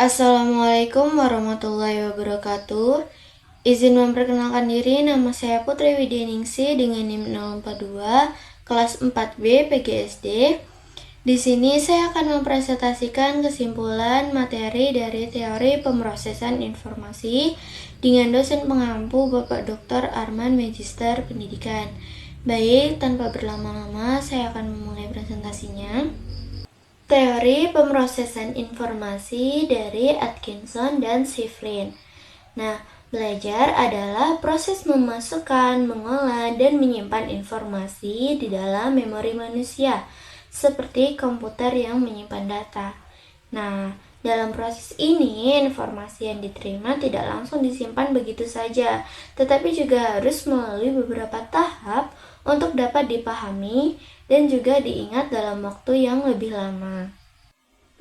Assalamualaikum warahmatullahi wabarakatuh. Izin memperkenalkan diri, nama saya Putri Widyaningsi dengan NIM 042 kelas 4B PGSD. Di sini saya akan mempresentasikan kesimpulan materi dari teori pemrosesan informasi dengan dosen pengampu Bapak Dr. Arman Magister Pendidikan. Baik, tanpa berlama-lama saya akan memulai presentasinya. Teori pemrosesan informasi dari Atkinson dan Shifrin. Nah, belajar adalah proses memasukkan, mengolah, dan menyimpan informasi di dalam memori manusia, seperti komputer yang menyimpan data. Nah, dalam proses ini, informasi yang diterima tidak langsung disimpan begitu saja, tetapi juga harus melalui beberapa tahap untuk dapat dipahami dan juga diingat dalam waktu yang lebih lama.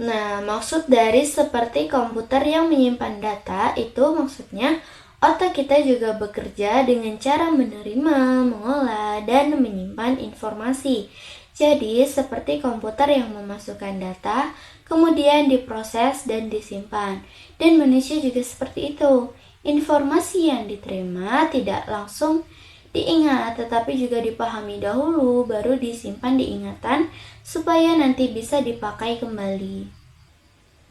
Nah, maksud dari seperti komputer yang menyimpan data itu maksudnya otak kita juga bekerja dengan cara menerima, mengolah, dan menyimpan informasi. Jadi, seperti komputer yang memasukkan data, kemudian diproses dan disimpan. Dan manusia juga seperti itu. Informasi yang diterima tidak langsung diingat, tetapi juga dipahami dahulu, baru disimpan di ingatan, supaya nanti bisa dipakai kembali.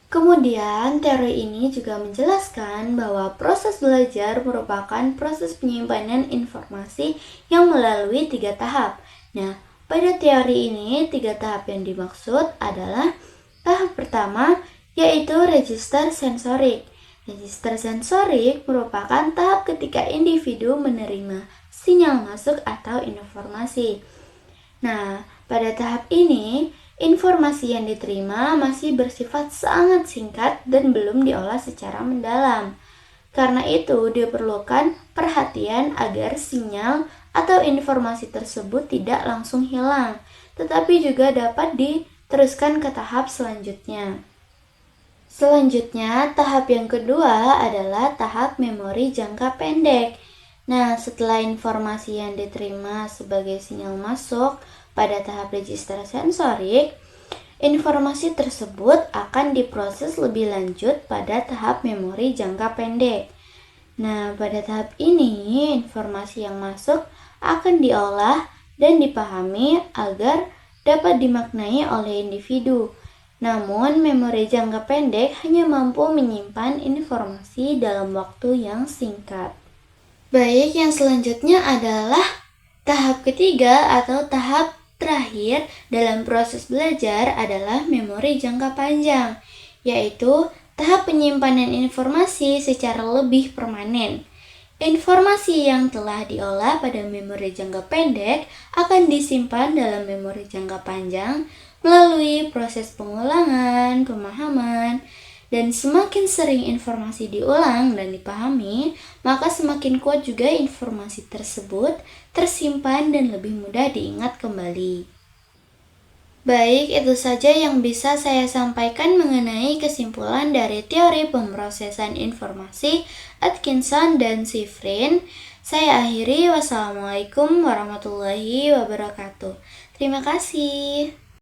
Kemudian, teori ini juga menjelaskan bahwa proses belajar merupakan proses penyimpanan informasi yang melalui 3 tahap. Nah, pada teori ini, 3 tahap yang dimaksud adalah tahap pertama, yaitu register sensorik. Register sensorik merupakan tahap ketika individu menerima sinyal masuk atau informasi. Nah, pada tahap ini, informasi yang diterima masih bersifat sangat singkat dan belum diolah secara mendalam. Karena itu, diperlukan perhatian agar sinyal atau informasi tersebut tidak langsung hilang, tetapi juga dapat diteruskan ke tahap selanjutnya. Selanjutnya, tahap yang kedua adalah tahap memori jangka pendek. Nah, setelah informasi yang diterima sebagai sinyal masuk pada tahap register sensorik, informasi tersebut akan diproses lebih lanjut pada tahap memori jangka pendek. Nah, pada tahap ini, informasi yang masuk akan diolah dan dipahami agar dapat dimaknai oleh individu. Namun, memori jangka pendek hanya mampu menyimpan informasi dalam waktu yang singkat. Baik, yang selanjutnya adalah tahap ketiga atau tahap terakhir dalam proses belajar adalah memori jangka panjang, yaitu tahap penyimpanan informasi secara lebih permanen. Informasi yang telah diolah pada memori jangka pendek akan disimpan dalam memori jangka panjang melalui proses pengulangan, pemahaman, dan semakin sering informasi diulang dan dipahami, maka semakin kuat juga informasi tersebut tersimpan dan lebih mudah diingat kembali. Baik, itu saja yang bisa saya sampaikan mengenai kesimpulan dari teori pemrosesan informasi Atkinson dan Shifrin. Saya akhiri, wassalamualaikum warahmatullahi wabarakatuh. Terima kasih.